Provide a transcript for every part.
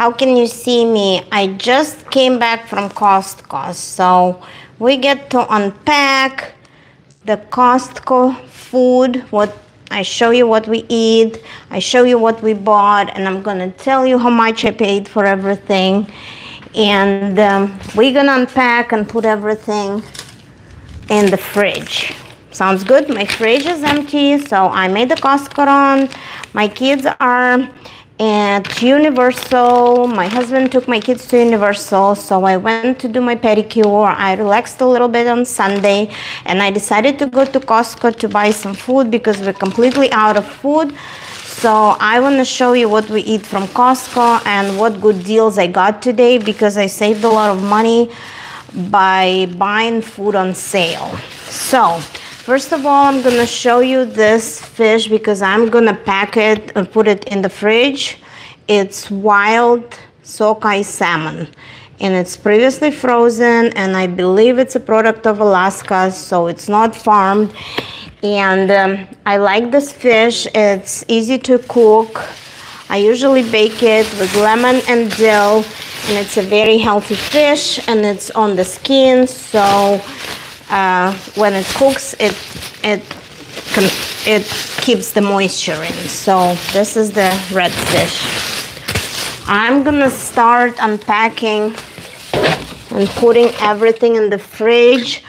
How can you see me? I just came back from Costco, so we get to unpack the Costco food. What I show you what we eat, I show you what we bought, and I'm gonna tell you how much I paid for everything. And we're gonna unpack and put everything in the fridge. Sounds good? My fridge is empty, so I made the Costco run. My kids are at Universal. My husband took my kids to Universal, so I went to do my pedicure. I relaxed a little bit on Sunday, and I decided to go to Costco to buy some food because we're completely out of food. So I want to show you what we eat from Costco and what good deals I got today, because I saved a lot of money by buying food on sale. So first of all, I'm gonna show you this fish because I'm gonna pack it and put it in the fridge. It's wild sockeye salmon, and it's previously frozen, and I believe it's a product of Alaska, so it's not farmed. And I like this fish. It's easy to cook. I usually bake it with lemon and dill, and it's a very healthy fish, and it's on the skin, so when it cooks, it keeps the moisture in. So this is the red fish. I'm gonna start unpacking and putting everything in the fridge.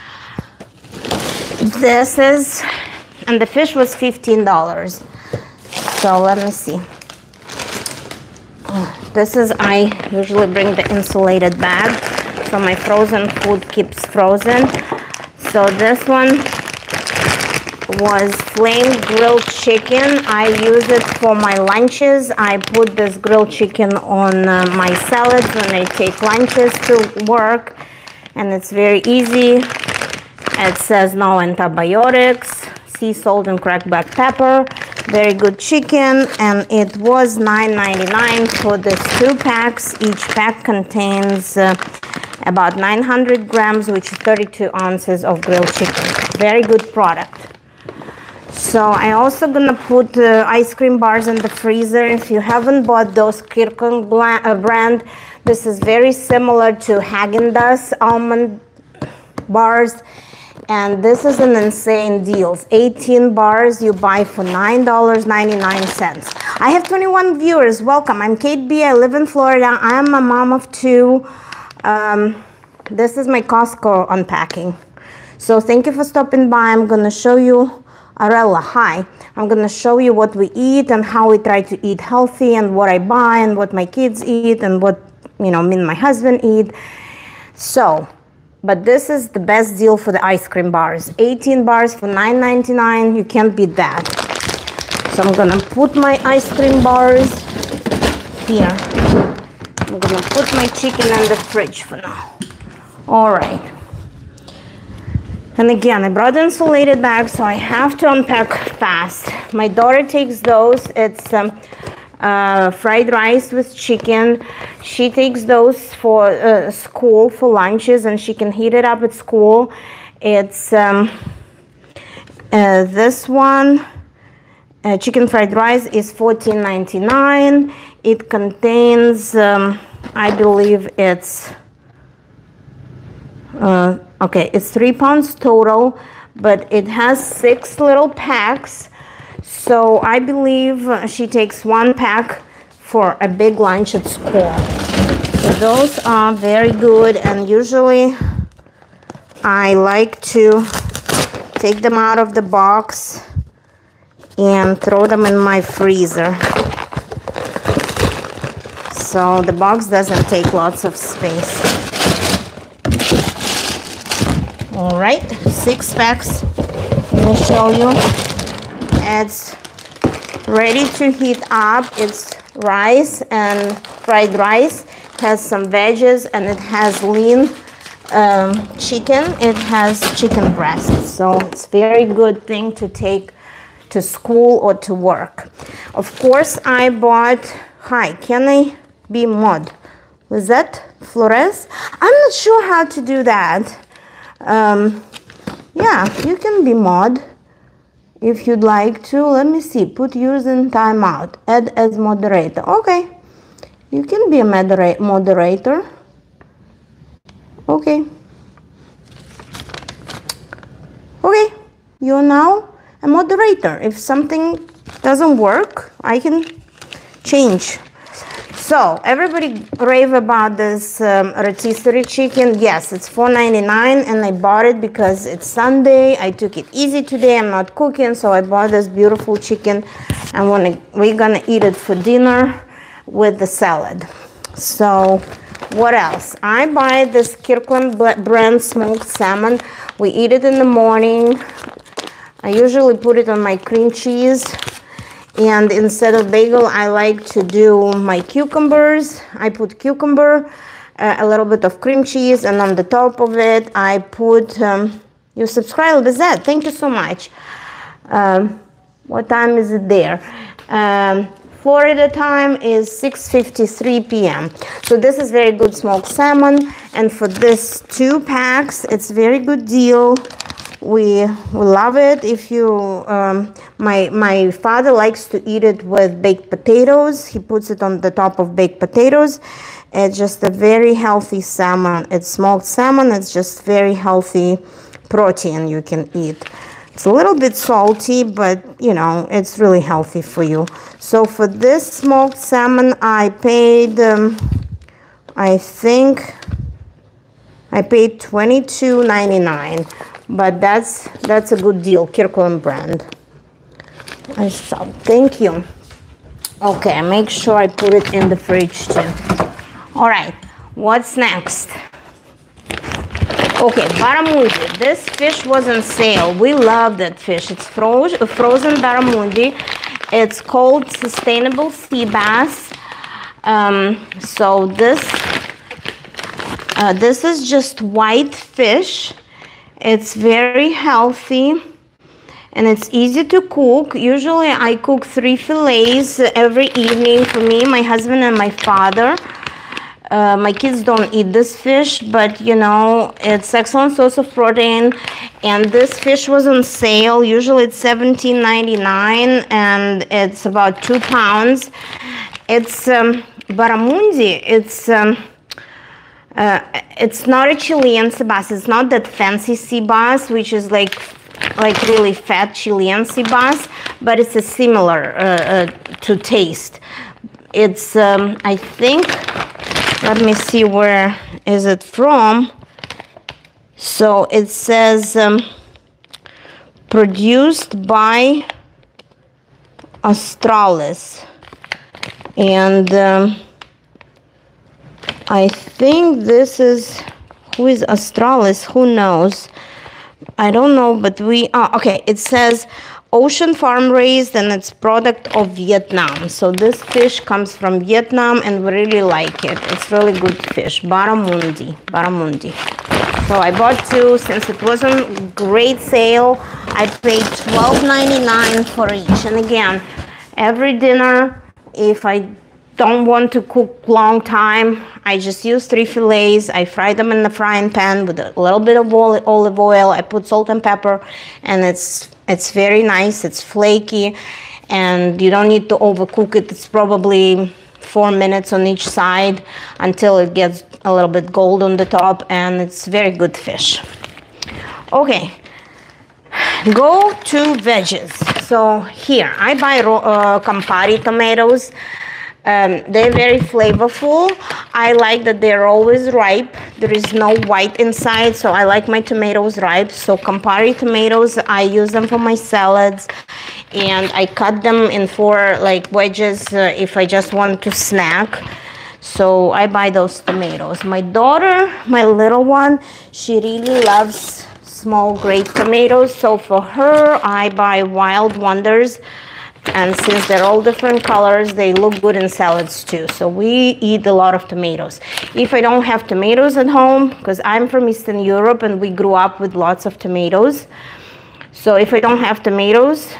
This is, and the fish was $15. So let me see. This is, I usually bring the insulated bag, so my frozen food keeps frozen. So this one was flame grilled chicken. I use it for my lunches. I put this grilled chicken on my salads when I take lunches to work, and it's very easy. It says no antibiotics, sea salt and cracked black pepper. Very good chicken, and it was $9.99 for these 2 packs. Each pack contains about 900 grams, which is 32 ounces of grilled chicken. Very good product. So I also gonna put ice cream bars in the freezer. If you haven't bought those Kirkland brand, this is very similar to Haagen-Dazs almond bars. And this is an insane deal. 18 bars you buy for $9.99. I have 21 viewers. Welcome. I'm Kate B. I live in Florida. I am a mom of 2. This is my Costco unpacking. So thank you for stopping by. I'm going to show you, Arella, hi. I'm going to show you what we eat and how we try to eat healthy, and what I buy and what my kids eat and what, me and my husband eat. So, but this is the best deal for the ice cream bars. 18 bars for $9.99. You can't beat that. So I'm gonna put my ice cream bars here. I'm gonna put my chicken in the fridge for now. All right. And again, I brought the insulated bag, so I have to unpack fast. My daughter takes those. It's fried rice with chicken. She takes those for school for lunches, and she can heat it up at school. It's this one, chicken fried rice, is $14.99. It contains, I believe it's, okay, it's 3 pounds total, but it has 6 little packs. So I believe she takes 1 pack for a big lunch at school. So those are very good, and usually I like to take them out of the box and throw them in my freezer. So the box doesn't take lots of space. All right, 6 packs. Let me show you. It's ready to heat up. It's rice and fried rice. It has some veggies, and it has lean chicken. It has chicken breasts. So it's a very good thing to take to school or to work. Of course, I bought, hi, can I be mod? Was that Flores? I'm not sure how to do that. Yeah, you can be mod if you'd like to. Let me see, put yours in timeout, add as moderator. Okay, You can be a moderator. Okay. Okay, you're now a moderator. If something doesn't work, I can change. So everybody rave about this rotisserie chicken. Yes, it's $4.99, and I bought it because it's Sunday. I took it easy today. I'm not cooking, so I bought this beautiful chicken, and we're gonna eat it for dinner with the salad. So what else? I buy this Kirkland brand smoked salmon. We eat it in the morning. I usually put it on my cream cheese. And instead of bagel, I like to do my cucumbers. I put cucumber, a little bit of cream cheese, and on the top of it, I put, you subscribe with that. Thank you so much. What time is it there? Florida time is 6:53 p.m. So this is very good smoked salmon. And for this 2 packs, it's very good deal. We love it. If you, my father likes to eat it with baked potatoes. He puts it on the top of baked potatoes. It's just a very healthy salmon. It's smoked salmon. It's just very healthy protein you can eat. It's a little bit salty, but you know, it's really healthy for you. So for this smoked salmon, I paid, I think I paid $22.99. But that's a good deal, Kirkland brand. I saw. Thank you. Okay, make sure I put it in the fridge too. All right, what's next? Okay, barramundi. This fish was on sale. We love that fish. It's frozen barramundi. It's called sustainable sea bass. So this is just white fish. It's very healthy and it's easy to cook. Usually I cook 3 fillets every evening for me, my husband, and my father. My kids don't eat this fish, but you know, it's excellent source of protein. And this fish was on sale. Usually it's $17.99 and it's about 2 pounds. It's barramundi. It's not a Chilean sea bass. It's not that fancy sea bass, which is like really fat Chilean sea bass, but it's a similar to taste. It's I think, let me see, where is it from? So it says produced by Australis, and I think this is, who is Australis? Who knows? I don't know, but okay, it says ocean farm raised and it's product of Vietnam. So this fish comes from Vietnam and we really like it. It's really good fish. Barramundi. So I bought 2 since it was on great sale. I paid $12.99 for each. And again, every dinner, if I don't want to cook long time, I just use 3 fillets. I fry them in the frying pan with a little bit of olive oil. I put salt and pepper, and it's very nice. It's flaky, and you don't need to overcook it. It's probably 4 minutes on each side until it gets a little bit gold on the top, and it's very good fish. Okay, go to veggies. So here, I buy Campari tomatoes. They're very flavorful. I like that they're always ripe. There is no white inside, so I like my tomatoes ripe. So Campari tomatoes, I use them for my salads, and I cut them in 4 like wedges if I just want to snack. So I buy those tomatoes. My daughter, my little one, she really loves small grape tomatoes. So for her, I buy Wild Wonders. And since they're all different colors, they look good in salads too. So we eat a lot of tomatoes. If I don't have tomatoes at home, because I'm from Eastern Europe and we grew up with lots of tomatoes. So if I don't have tomatoes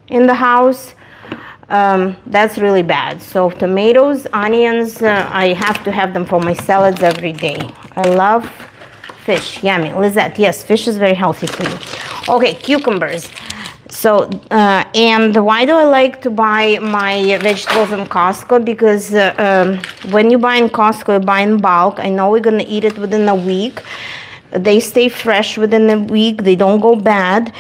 in the house, that's really bad. So tomatoes, onions, I have to have them for my salads every day. I love fish. Yummy. Lizette, yes, fish is very healthy for you. Okay, cucumbers. So, and why do I like to buy my vegetables in Costco? Because when you buy in Costco, you buy in bulk. I know we're going to eat it within a week. They stay fresh within a week. They don't go bad.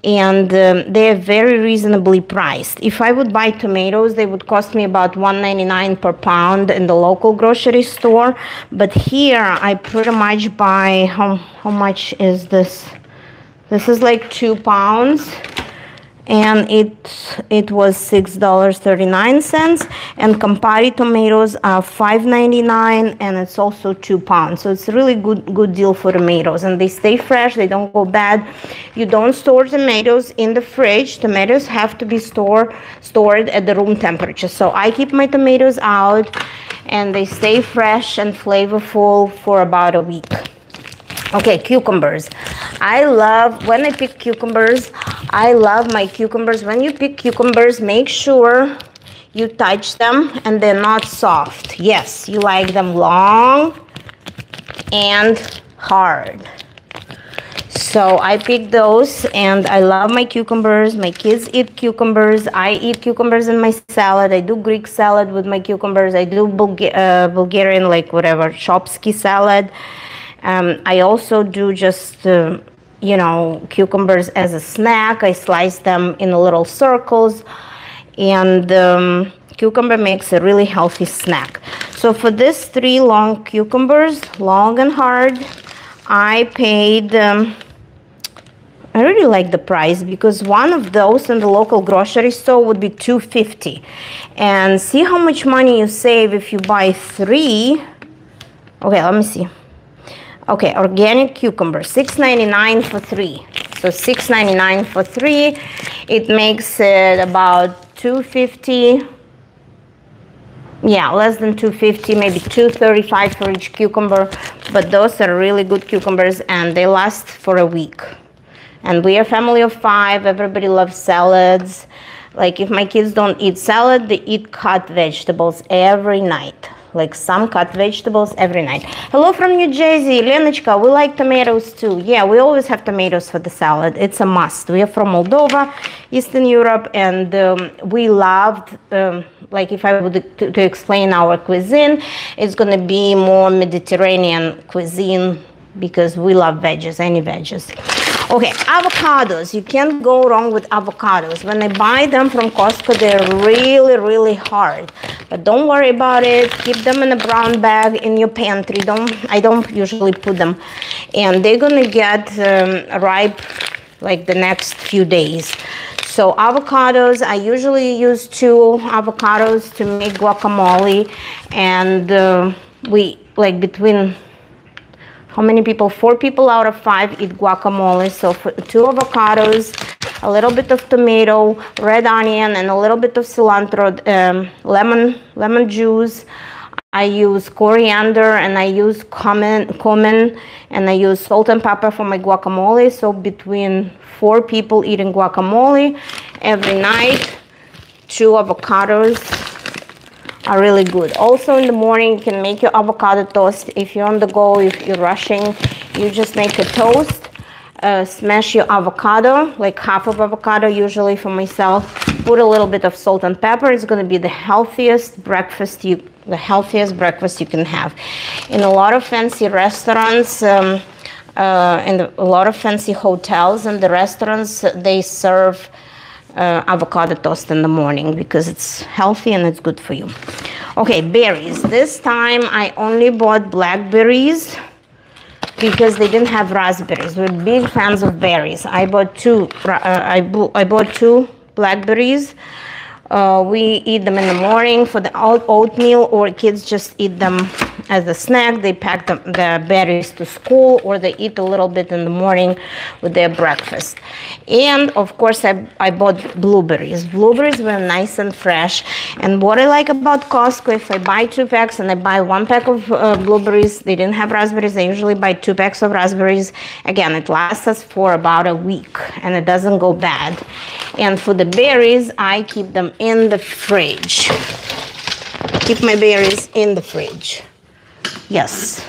And they're very reasonably priced. If I would buy tomatoes, they would cost me about $1.99 per pound in the local grocery store. But here, I pretty much buy, how much is this? This is like 2 pounds. And it was $6.39, and Campari tomatoes are $5.99, and it's also 2 pounds. So it's a really good deal for tomatoes, and they stay fresh. They don't go bad. You don't store tomatoes in the fridge. Tomatoes have to be stored at the room temperature. So I keep my tomatoes out, and they stay fresh and flavorful for about a week. Okay, cucumbers. I love, when I pick cucumbers, I love my cucumbers. When you pick cucumbers, make sure you touch them and they're not soft. Yes, you like them long and hard. So I pick those, and I love my cucumbers. My kids eat cucumbers. I eat cucumbers in my salad. I do Greek salad with my cucumbers. I do Bulgarian, like whatever, Shopsky salad. I also do just, cucumbers as a snack. I slice them in little circles, and cucumber makes a really healthy snack. So for this 3 long cucumbers, long and hard, I paid, I really like the price, because one of those in the local grocery store would be $2.50. And see how much money you save if you buy 3. Okay, let me see. Okay, organic cucumber, $6.99 for 3. So $6.99 for 3. It makes it about $2.50. Yeah, less than $2.50, maybe $2.35 for each cucumber. But those are really good cucumbers, and they last for a week. And we are a family of 5. Everybody loves salads. Like if my kids don't eat salad, they eat cut vegetables every night. Like some cut vegetables every night. Hello from New Jersey, Lenочka, we like tomatoes too. Yeah, we always have tomatoes for the salad. It's a must. We are from Moldova, Eastern Europe, and we loved, like if I would to explain our cuisine, it's going to be more Mediterranean cuisine, because we love veggies, any veggies. Okay, avocados. You can't go wrong with avocados. When I buy them from Costco, they're really, really hard. But don't worry about it. Keep them in a brown bag in your pantry. I don't usually put them. And they're going to get ripe like the next few days. So avocados, I usually use 2 avocados to make guacamole. And we, like between... How many people? 4 people out of 5 eat guacamole. So for 2 avocados, a little bit of tomato, red onion, and a little bit of cilantro, lemon juice. I use coriander, and I use cumin, and I use salt and pepper for my guacamole. So between 4 people eating guacamole every night, 2 avocados are really good. Also in the morning, you can make your avocado toast. If you're on the go, if you're rushing, you just make a toast, smash your avocado, like half of avocado usually for myself, put a little bit of salt and pepper. It's going to be the healthiest breakfast you can have. In a lot of fancy restaurants, in a lot of fancy hotels and the restaurants, they serve avocado toast in the morning, because it's healthy and it's good for you. Okay, berries. This time I only bought blackberries because they didn't have raspberries. We're big fans of berries. I bought 2. I bought 2 blackberries. We eat them in the morning for the oatmeal, or kids just eat them as a snack. They pack the berries to school, or they eat a little bit in the morning with their breakfast. And of course, I bought blueberries. Blueberries were nice and fresh. And what I like about Costco, if I buy 2 packs and I buy 1 pack of blueberries, they didn't have raspberries. I usually buy 2 packs of raspberries. Again, it lasts us for about a week, and it doesn't go bad. And for the berries, I keep them in the fridge. Keep my berries in the fridge. Yes.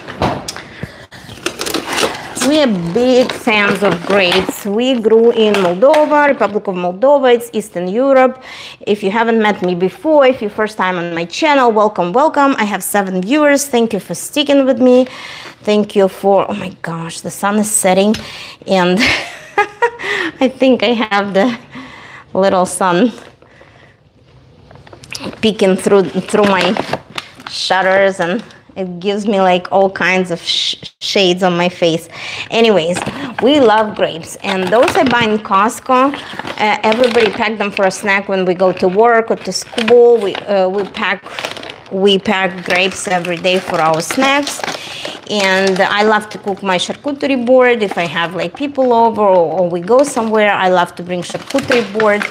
We are big fans of grapes. We grew in Moldova, Republic of Moldova. It's Eastern Europe. If you haven't met me before, if you're first time on my channel, welcome, welcome. I have 7 viewers. Thank you for sticking with me. Thank you for, oh my gosh, the sun is setting. And I think I have the little sun peeking through my shutters, and it gives me like all kinds of shades on my face. Anyways, we love grapes, and those I buy in Costco. Everybody pack them for a snack when we go to work or to school. We pack grapes every day for our snacks. And I love to cook my charcuterie board. If I have like people over or we go somewhere, I love to bring charcuterie board.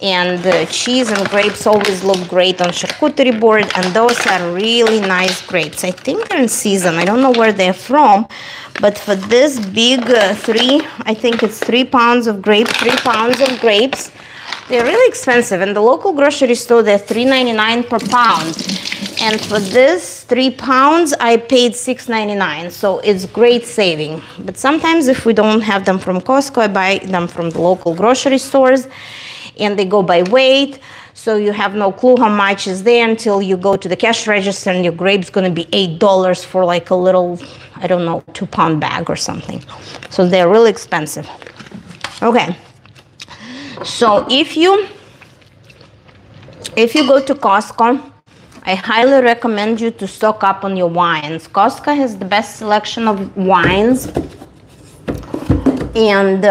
And cheese and grapes always look great on charcuterie board, and those are really nice grapes. I think they're in season. I don't know where they're from, but for this big I think it's 3 pounds of grapes, 3 pounds of grapes. They're really expensive. In the local grocery store, they're $3.99 per pound. And for this 3 pounds, I paid $6.99. So it's great saving. But sometimes if we don't have them from Costco, I buy them from the local grocery stores. And they go by weight, so you have no clue how much is there until you go to the cash register, and your grape's going to be $8 for like a little, I don't know, 2-pound bag or something. So they're really expensive. Okay, so if you go to Costco, I highly recommend you to stock up on your wines. Costco has the best selection of wines, and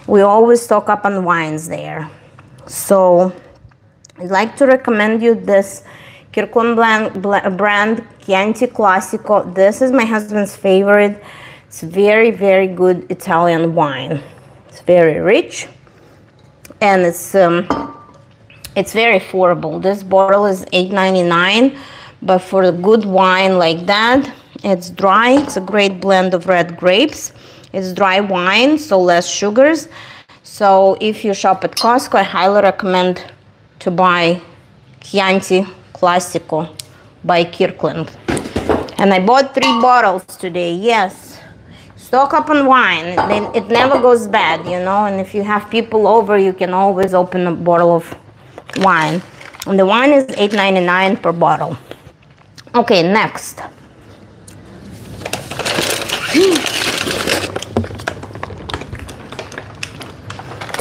we always stock up on wines there. So I'd like to recommend you this Kirkland brand Chianti Classico. This is my husband's favorite. It's very, very good Italian wine. It's very rich, and it's very affordable. This bottle is $8.99, but for a good wine like that, it's dry. It's a great blend of red grapes. It's dry wine, so less sugars. So if you shop at Costco, I highly recommend to buy Chianti Classico by Kirkland. And I bought 3 bottles today, yes. Stock up on wine. It never goes bad, you know. And if you have people over, you can always open a bottle of wine. And the wine is $8.99 per bottle. Okay, next.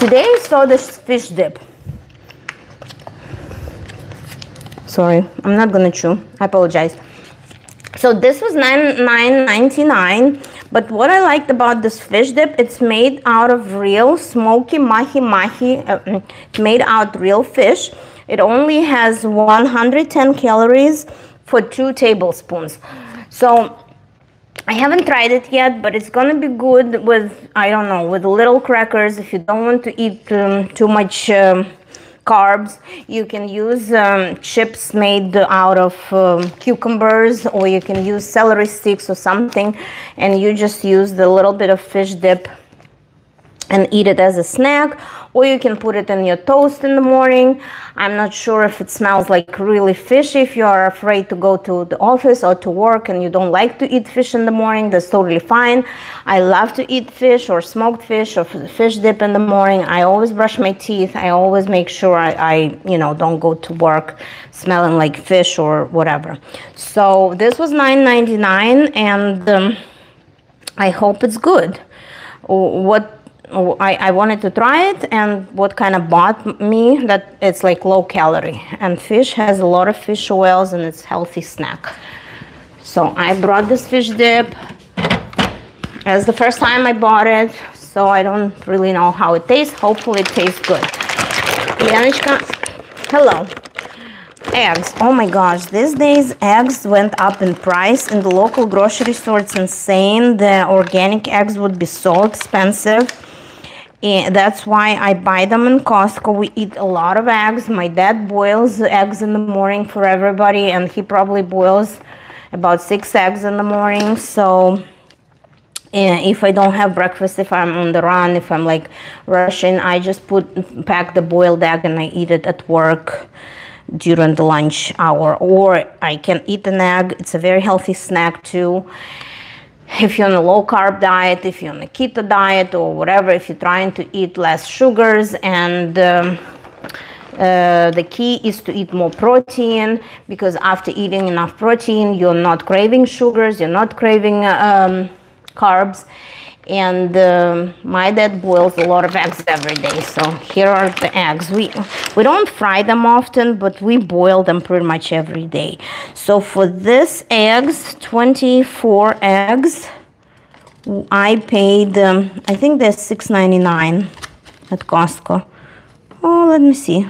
Today I saw this fish dip. Sorry, I'm not gonna chew. I apologize. So this was $9.99, but what I liked about this fish dip, it's made out of real smoky mahi-mahi, made out real fish. It only has 110 calories for 2 tablespoons. So I haven't tried it yet, but it's gonna be good with, I don't know, with little crackers. If you don't want to eat too much carbs, you can use chips made out of cucumbers, or you can use celery sticks or something, and you just use the little bit of fish dip and eat it as a snack, or you can put it in your toast in the morning. I'm not sure if it smells like really fishy. If you are afraid to go to the office or to work and you don't like to eat fish in the morning, that's totally fine. I love to eat fish or smoked fish or fish dip in the morning. I always brush my teeth. I always make sure I don't go to work smelling like fish or whatever. So this was $9.99, and I hope it's good. I wanted to try it, and what kind of bought me that it's like low calorie, and fish has a lot of fish oils, and it's healthy snack. So I brought this fish dip as the first time I bought it, so I don't really know how it tastes. Hopefully it tastes good. Yanishka, hello. Eggs. Oh my gosh, these days eggs went up in price in the local grocery store. It's insane. The organic eggs would be so expensive. And that's why I buy them in Costco. We eat a lot of eggs. My dad boils eggs in the morning for everybody, and he probably boils about 6 eggs in the morning. So if I don't have breakfast, if I'm on the run, if I'm like rushing, I just pack the boiled egg and I eat it at work during the lunch hour. Or I can eat an egg. It's a very healthy snack too. if you're on a low carb diet, if you're on a keto diet or whatever, if you're trying to eat less sugars. And the key is to eat more protein, because after eating enough protein, you're not craving sugars, you're not craving carbs. And my dad boils a lot of eggs every day. So here are the eggs. We don't fry them often, but we boil them pretty much every day. So for this eggs, 24 eggs, I paid, I think they're $6.99 at Costco. Oh, let me see.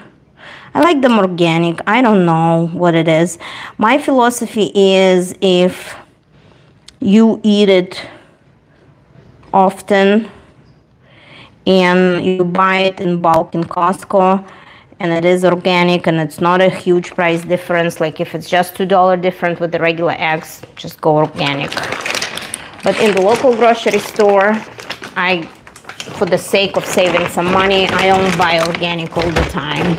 I like them organic. I don't know what it is. My philosophy is, if you eat it often and you buy it in bulk in Costco and it is organic and it's not a huge price difference, like if it's just $2 different with the regular eggs, just go organic. But in the local grocery store, for the sake of saving some money, I only buy organic all the time.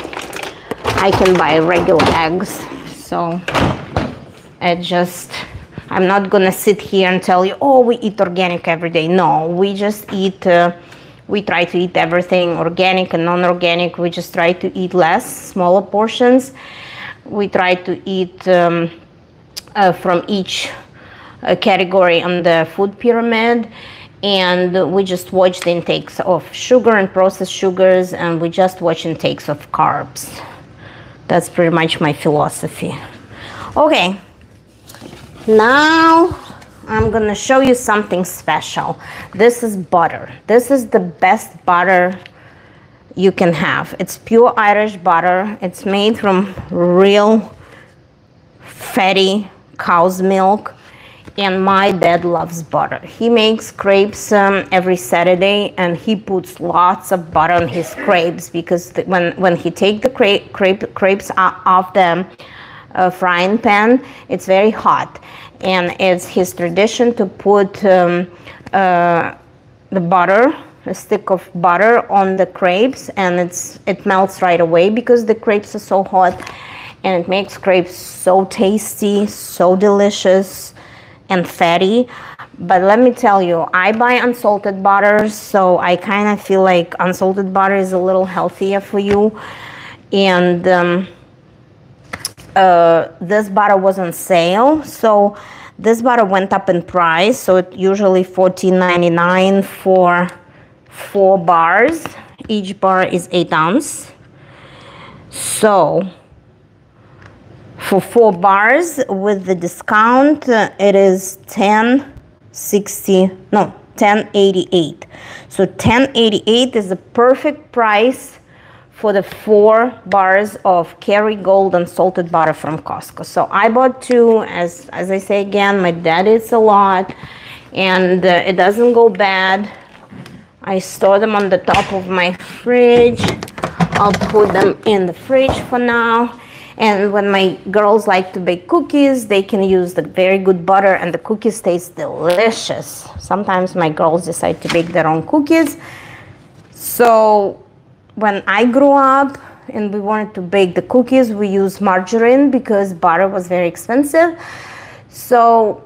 I can buy regular eggs, so I'm not gonna sit here and tell you, oh, we eat organic every day. No, we just eat, we try to eat everything, organic and non-organic. We just try to eat less, smaller portions. We try to eat from each category on the food pyramid. And we just watch the intakes of sugar and processed sugars, and we just watch intakes of carbs. That's pretty much my philosophy. Okay. Now I'm gonna show you something special. This is butter. This is the best butter you can have. It's pure Irish butter. It's made from real fatty cow's milk. And my dad loves butter. He makes crepes every Saturday, and he puts lots of butter on his crepes, because when he takes the crepes off the frying pan, it's very hot, and it's his tradition to put the butter, a stick of butter on the crepes, and it melts right away because the crepes are so hot, and it makes crepes so tasty, so delicious and fatty. But let me tell you, I buy unsalted butter, so I kind of feel like unsalted butter is a little healthier for you. And this butter was on sale, so this butter went up in price. So it usually $14.99 for 4 bars. Each bar is 8 ounces. So for 4 bars with the discount, it is $10.88. So $10.88 is the perfect price for the 4 bars of Kerrygold unsalted butter from Costco. So I bought 2. As I say again, my dad eats a lot, and it doesn't go bad. I store them on the top of my fridge. I'll put them in the fridge for now. And when my girls like to bake cookies, they can use the very good butter, and the cookies taste delicious. Sometimes my girls decide to bake their own cookies. So when I grew up and we wanted to bake the cookies, we used margarine because butter was very expensive. So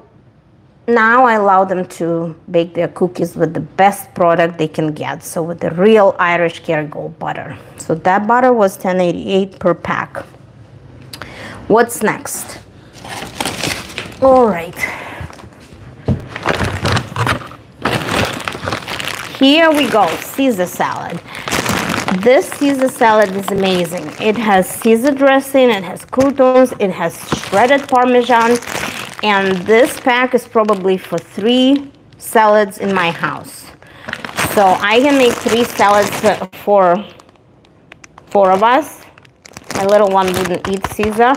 now I allow them to bake their cookies with the best product they can get. So with the real Irish Kerrygold butter. So that butter was $10.88 per pack. What's next? All right. Here we go, Caesar salad. This Caesar salad is amazing. It has Caesar dressing, it has croutons, it has shredded Parmesan, and this pack is probably for 3 salads in my house. So I can make 3 salads for 4 of us. My little one wouldn't eat Caesar.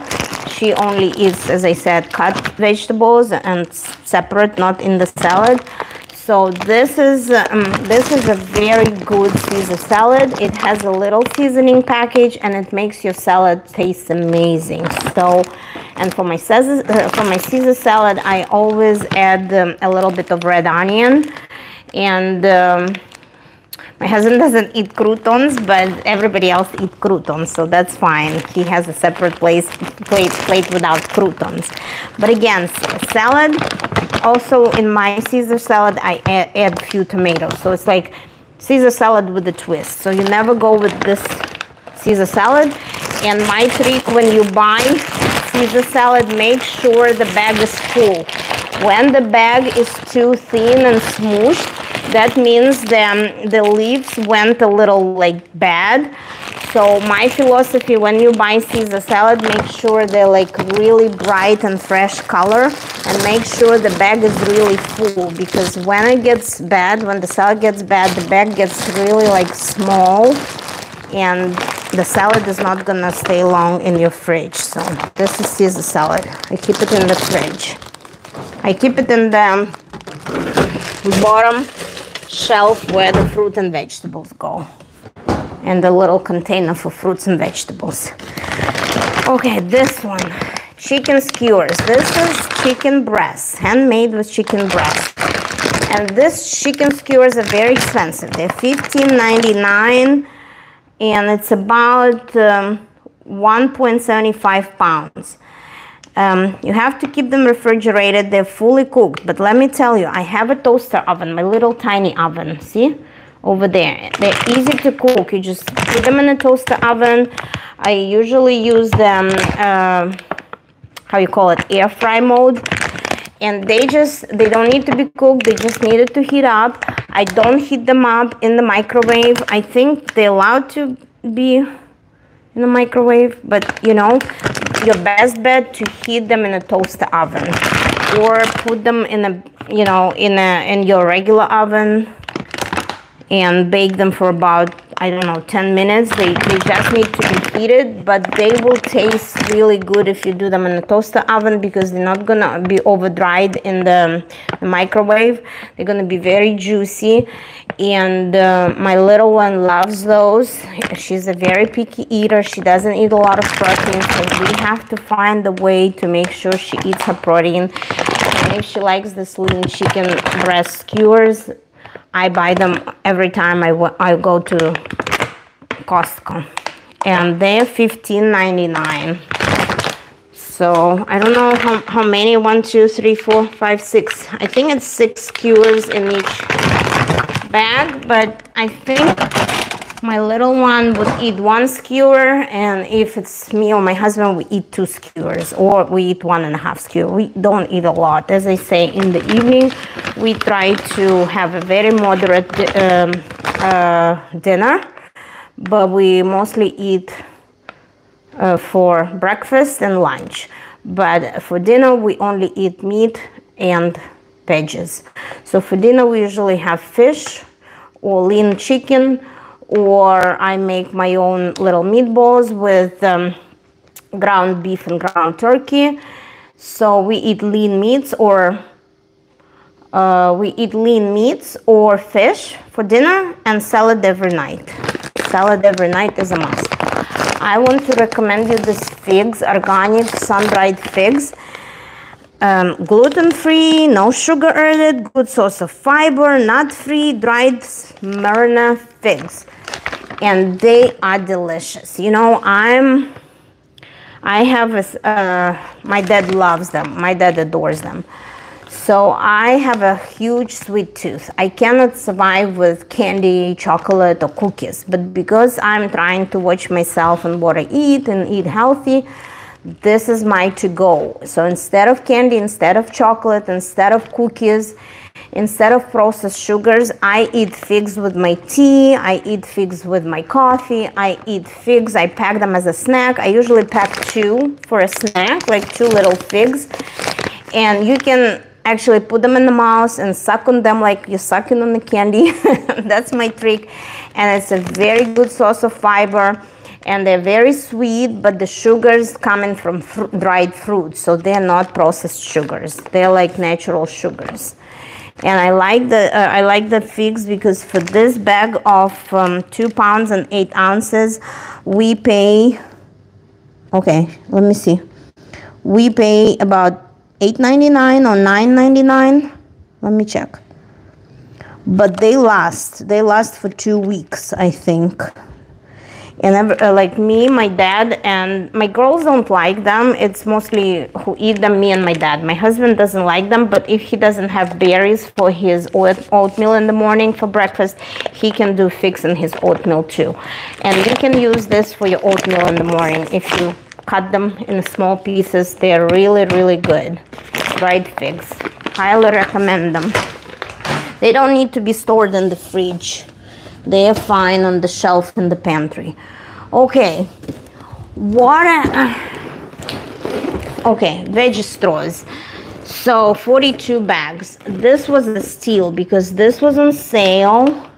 She only eats, as I said, cut vegetables and separate, not in the salad. So this is a very good Caesar salad. It has a little seasoning package, and it makes your salad taste amazing. So, and for my Caesar salad, I always add a little bit of red onion. And my husband doesn't eat croutons, but everybody else eats croutons, so that's fine. He has a separate plate without croutons. But again, salad Also in my Caesar salad, I add few tomatoes. So it's like Caesar salad with a twist. So you never go with this Caesar salad. And my trick when you buy Caesar salad, make sure the bag is full. When the bag is too thin and smooshed, that means the leaves went a little like bad. So my philosophy when you buy Caesar salad, make sure they're like really bright and fresh color, and make sure the bag is really full, because when it gets bad, when the salad gets bad, the bag gets really like small, and the salad is not gonna stay long in your fridge. So this is Caesar salad. I keep it in the fridge. I keep it in the bottom shelf where the fruit and vegetables go, and the little container for fruits and vegetables. Okay, this one, chicken skewers. This is chicken breast, handmade with chicken breast. And this chicken skewers are very expensive. They're $15.99, and it's about 1.75 pounds. You have to keep them refrigerated. They're fully cooked. But let me tell you, I have a toaster oven, my little tiny oven. See? Over there. They're easy to cook. You just put them in a toaster oven. I usually use them, how you call it, air fry mode. And they don't need to be cooked. They just needed to heat up. I don't heat them up in the microwave. I think they're allowed to be in the microwave, but you know, your best bet to heat them in a toaster oven, or put them in a, you know, in your regular oven and bake them for about, I don't know, 10 minutes. They just need to be heated, but they will taste really good if you do them in a toaster oven, because they're not gonna be over dried in the microwave. They're gonna be very juicy, and my little one loves those. She's a very picky eater. She doesn't eat a lot of protein, so we have to find a way to make sure she eats her protein. And if she likes this lean chicken breast skewers, I buy them every time I go to Costco, and they're $15.99. So I don't know how many, 1, 2, 3, 4, 5, 6. I think it's 6 skewers in each bag, but I think my little one would eat 1 skewer, and if it's me or my husband, we eat 2 skewers, or we eat 1.5 skewer. We don't eat a lot. As I say, in the evening, we try to have a very moderate dinner, but we mostly eat for breakfast and lunch. But for dinner, we only eat meat and veggies. So for dinner, we usually have fish or lean chicken, or I make my own little meatballs with ground beef and ground turkey. So we eat lean meats, or fish for dinner, and salad every night. Salad every night is a must. I want to recommend you these figs, organic sun-dried figs. Gluten-free, no sugar added, good source of fiber, nut-free, dried Smyrna figs. And they are delicious. You know, my dad loves them. My dad adores them. So I have a huge sweet tooth. I cannot survive with candy, chocolate, or cookies. But because I'm trying to watch myself and what I eat and eat healthy, this is my to-go. So instead of candy, instead of chocolate, instead of cookies, instead of processed sugars, I eat figs with my tea. I eat figs with my coffee. I eat figs. I pack them as a snack. I usually pack 2 for a snack, like 2 little figs. And you can actually put them in the mouth and suck on them like you're sucking on the candy. That's my trick. And it's a very good source of fiber. And they're very sweet, but the sugars coming from dried fruit, so they're not processed sugars. They're like natural sugars. And I like the figs because for this bag of 2 pounds and 8 ounces, we pay, okay, let me see. We pay about $8.99 or $9.99. Let me check. But they last for 2 weeks, I think. And like me, my dad, and my girls don't like them. It's mostly who eat them, me and my dad. My husband doesn't like them, but if he doesn't have berries for his oatmeal in the morning for breakfast, he can do figs in his oatmeal too. And you can use this for your oatmeal in the morning. If you cut them in small pieces, they're really, really good. Dried figs. Highly recommend them. They don't need to be stored in the fridge. They are fine on the shelf in the pantry. Okay, water. Okay, veggie straws. So 42 bags. This was a steal because this was on sale.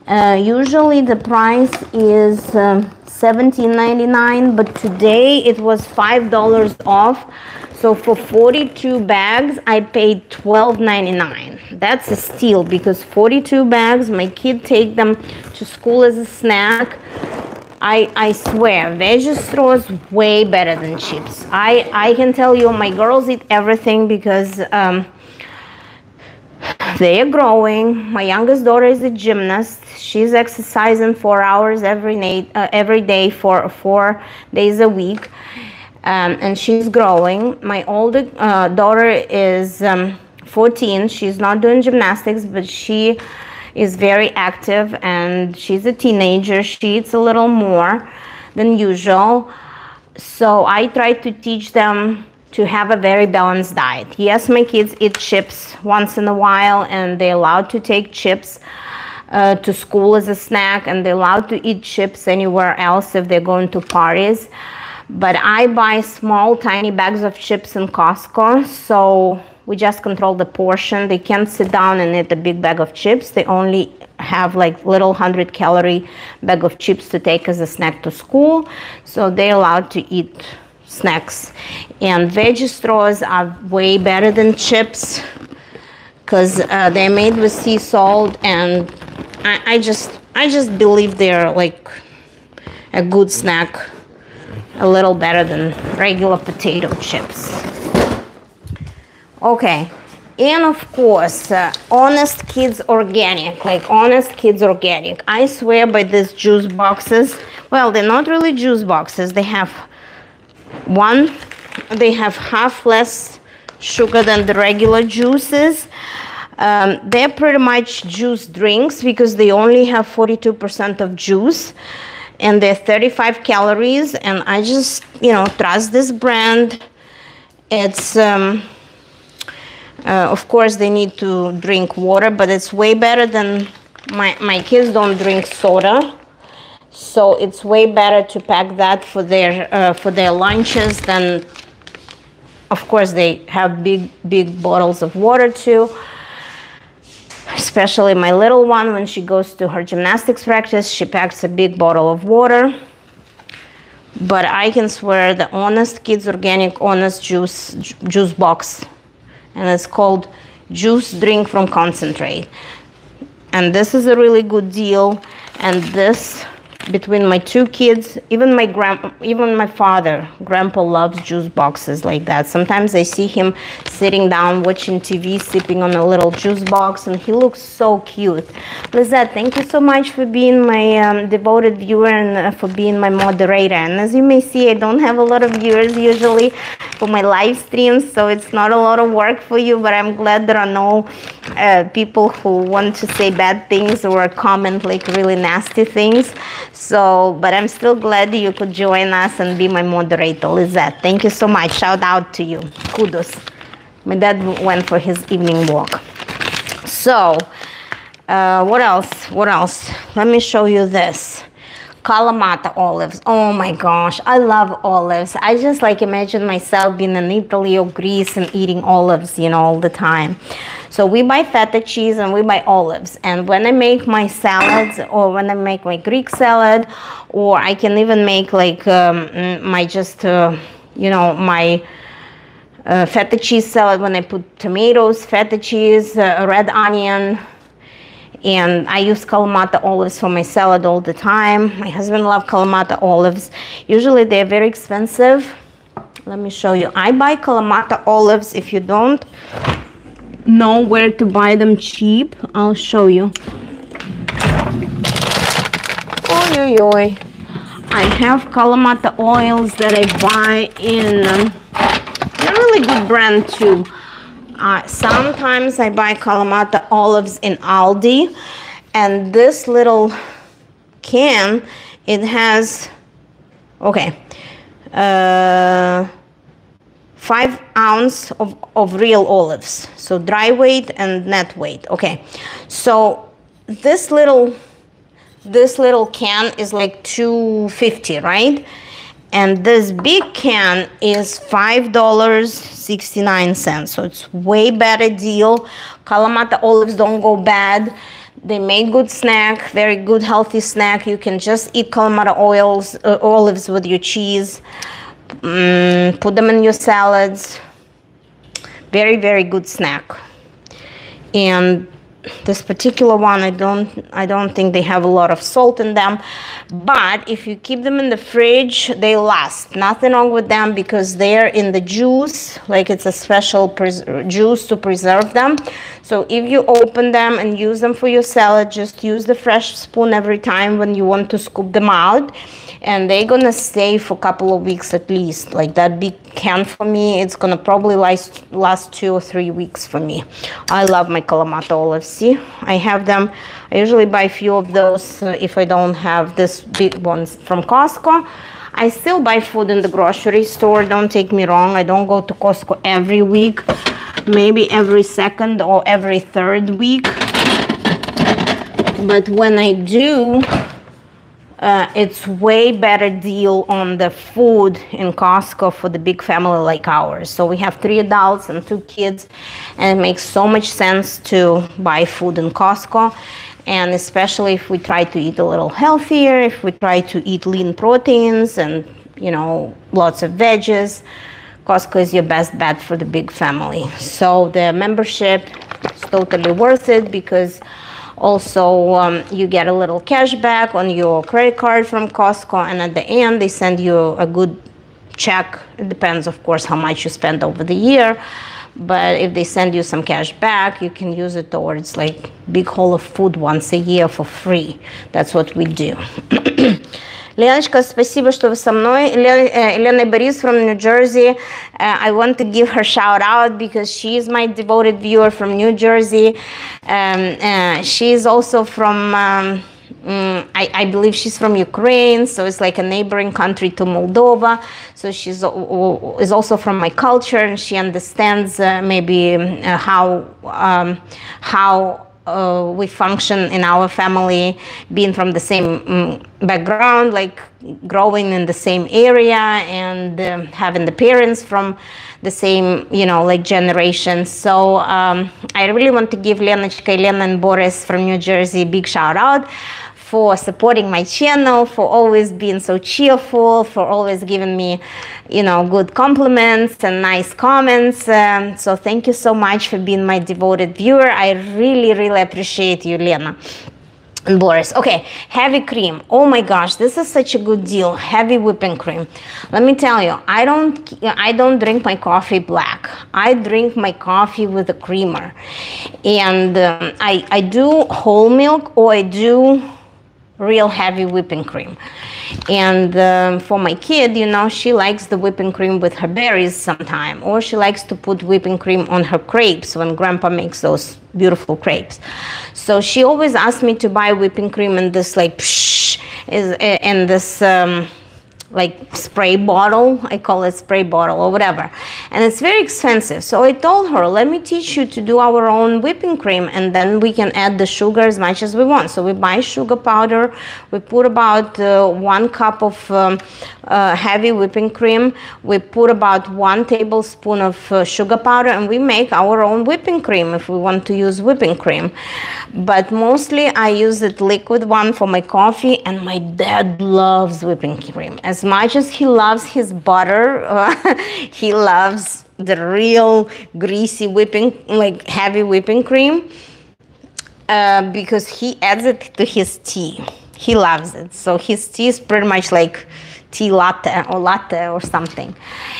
Usually the price is $17.99, but today it was $5 off. So for 42 bags, I paid $12.99. That's a steal because 42 bags, my kid take them to school as a snack. I swear, veggie straws way better than chips. I can tell you, my girls eat everything because they are growing. My youngest daughter is a gymnast. She's exercising 4 hours every day for 4 days a week. And she's growing. My older daughter is 14. She's not doing gymnastics, but she is very active, and she's a teenager. She eats a little more than usual. So I try to teach them to have a very balanced diet. Yes, my kids eat chips once in a while, and they're allowed to take chips to school as a snack, and they're allowed to eat chips anywhere else if they're going to parties. But I buy small, tiny bags of chips in Costco, so we just control the portion. They can't sit down and eat a big bag of chips. They only have like little 100-calorie bag of chips to take as a snack to school, so they're allowed to eat snacks. And veggie straws are way better than chips because they're made with sea salt, and I just believe they're like a good snack. A little better than regular potato chips. Okay, and of course, Honest Kids Organic, like Honest Kids Organic. I swear by these juice boxes. Well, they're not really juice boxes. They have half less sugar than the regular juices. They're pretty much juice drinks because they only have 42% of juice. And they're 35 calories, and I just, trust this brand. It's, of course, they need to drink water, but it's way better than, my kids don't drink soda. So it's way better to pack that for their lunches than, of course, they have big bottles of water too. Especially my little one, when she goes to her gymnastics practice, she packs a big bottle of water. But I can swear the Honest Kids Organic Honest juice box, and it's called Juice Drink from Concentrate. And this is a really good deal. And this, between my two kids, even my father, grandpa loves juice boxes like that. Sometimes I see him sitting down watching TV, sipping on a little juice box, and he looks so cute. Lizette, thank you so much for being my devoted viewer and for being my moderator. And as you may see, I don't have a lot of viewers usually for my live streams, so it's not a lot of work for you, but I'm glad there are no people who want to say bad things or comment like really nasty things. So, but I'm still glad you could join us and be my moderator, Lizette. Thank you so much. Shout out to you. Kudos. My dad went for his evening walk. So, what else? Let me show you this. Camata olives. Oh my gosh, I love olives. I just imagine myself being in Italy or Greece and eating olives, all the time. So we buy feta cheese and we buy olives. And when I make my salads, or when I make my Greek salad, or I can even make my feta cheese salad, when I put tomatoes, feta cheese, red onion. And I use Camata olives for my salad all the time. My husband loves Camata olives. Usually they're very expensive. Let me show you. I buy Camata olives. If you don't know where to buy them cheap, I'll show you. Oy, oy, oy. I have Camata oils that I buy in a really good brand too. Sometimes I buy Camata olives in Aldi, and this little can, it has, okay, 5 ounces of real olives, so dry weight and net weight. Okay, so this little can is like $2.50, right? And this big can is $5.69, so it's way better deal. Camata olives don't go bad. They make good snack, very good healthy snack. You can just eat Camata olives with your cheese. Put them in your salads. Very, very good snack. And this particular one, I don't think they have a lot of salt in them, but if you keep them in the fridge, they last. Nothing wrong with them because they're in the juice, like it's a special juice to preserve them. So if you open them and use them for your salad, just use the fresh spoon every time when you want to scoop them out, and they're gonna stay for a couple of weeks at least. Like that big can for me, it's gonna probably last 2 or 3 weeks for me. I love my Camata olives. See, I have them. I usually buy a few of those if I don't have this big ones from Costco. I still buy food in the grocery store, don't take me wrong. I don't go to Costco every week, maybe every second or every third week. But when I do, it's way better deal on the food in Costco for the big family like ours. So we have 3 adults and 2 kids, and it makes so much sense to buy food in Costco. And especially if we try to eat a little healthier, if we try to eat lean proteins and, you know, lots of veggies, Costco is your best bet for the big family. So the membership is totally worth it because also you get a little cash back on your credit card from Costco, and at the end they send you a good check. It depends, of course, how much you spend over the year. But if they send you some cash back, you can use it towards like big haul of food once a year for free. That's what we do. Леночка, спасибо, что вы со мной. Elena Борис from New Jersey. I want to give her shout out because she is my devoted viewer from New Jersey. She is also from, I believe she's from Ukraine, so it's like a neighboring country to Moldova. So she's is also from my culture, and she understands maybe how we function in our family, being from the same background, like growing in the same area, and having the parents from the same, you know, like generation. So I really want to give Lenочка, Elena, and Boris from New Jersey a big shout out for supporting my channel, for always being so cheerful, for always giving me, you know, good compliments and nice comments. So thank you so much for being my devoted viewer. I really, really appreciate you, Lena and Boris. Okay, heavy cream. Oh my gosh, this is such a good deal. Heavy whipping cream. Let me tell you, I don't drink my coffee black. I drink my coffee with a creamer, and I do whole milk, or I do real heavy whipping cream. And for my kid, you know, she likes the whipping cream with her berries sometime, or she likes to put whipping cream on her crepes when grandpa makes those beautiful crepes. So she always asks me to buy whipping cream in this like in this like spray bottle. I call it spray bottle or whatever, and it's very expensive. So I told her, let me teach you to do our own whipping cream, and then we can add the sugar as much as we want. So we buy sugar powder, we put about 1 cup of heavy whipping cream, we put about 1 tablespoon of sugar powder, and we make our own whipping cream if we want to use whipping cream. But mostly I use it liquid one for my coffee, and my dad loves whipping cream. As much as he loves his butter, he loves the real greasy whipping, like heavy whipping cream, because he adds it to his tea. He loves it. So his tea is pretty much like tea latte or something,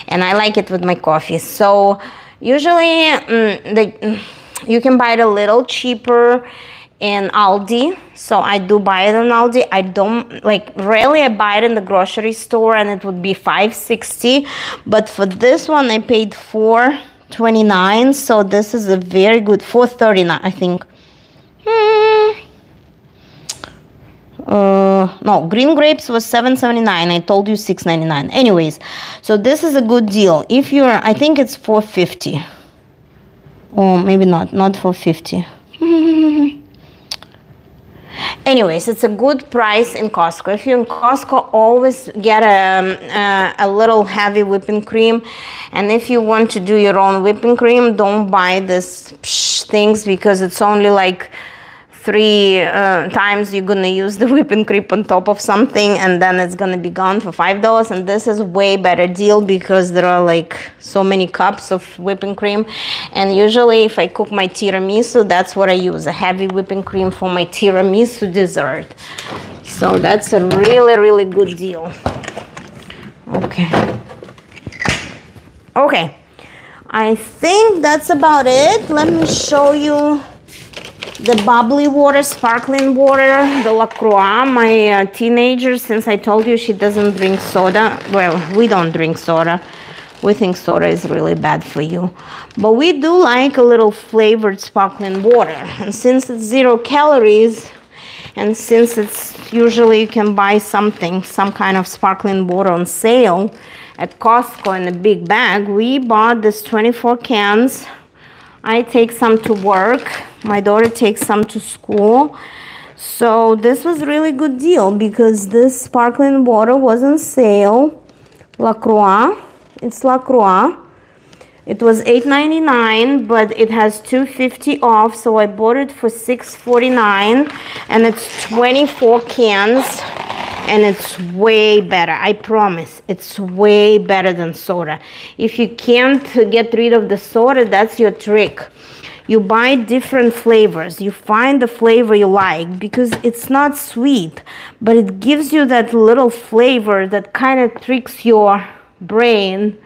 and I like it with my coffee. So usually you can buy it a little cheaper in Aldi. So I do buy it in Aldi. I don't, like, rarely I buy it in the grocery store, and it would be $5.60. But for this one, I paid $4.29. So this is a very good, $4.39, I think. No, green grapes was $7.79. I told you $6.99. Anyways, so this is a good deal. If you're, I think it's $4.50. Or maybe not $4.50. Anyways, it's a good price in Costco. If you're in Costco, always get a little heavy whipping cream. And if you want to do your own whipping cream, don't buy this things, because it's only like 3 times you're gonna use the whipping cream on top of something, and then it's gonna be gone for $5. And this is way better deal, because there are like so many cups of whipping cream. And usually if I cook my tiramisu, that's what I use, a heavy whipping cream for my tiramisu dessert. So that's a really, really good deal. Okay, I think that's about it. Let me show you the bubbly water, sparkling water, the LaCroix. My teenager, since I told you she doesn't drink soda, well, we don't drink soda. We think soda is really bad for you. But we do like a little flavored sparkling water. And since it's 0 calories, and since it's usually you can buy some kind of sparkling water on sale at Costco in a big bag, we bought this 24 cans. I take some to work. My daughter takes some to school. So this was really good deal, because this sparkling water was on sale. LaCroix. It's LaCroix. It was $8.99, but it has $2.50 off. So I bought it for $6.49, and it's 24 cans. And it's way better. I promise. It's way better than soda. If you can't get rid of the soda, that's your trick. You buy different flavors. You find the flavor you like, because it's not sweet, but it gives you that little flavor that kind of tricks your brain.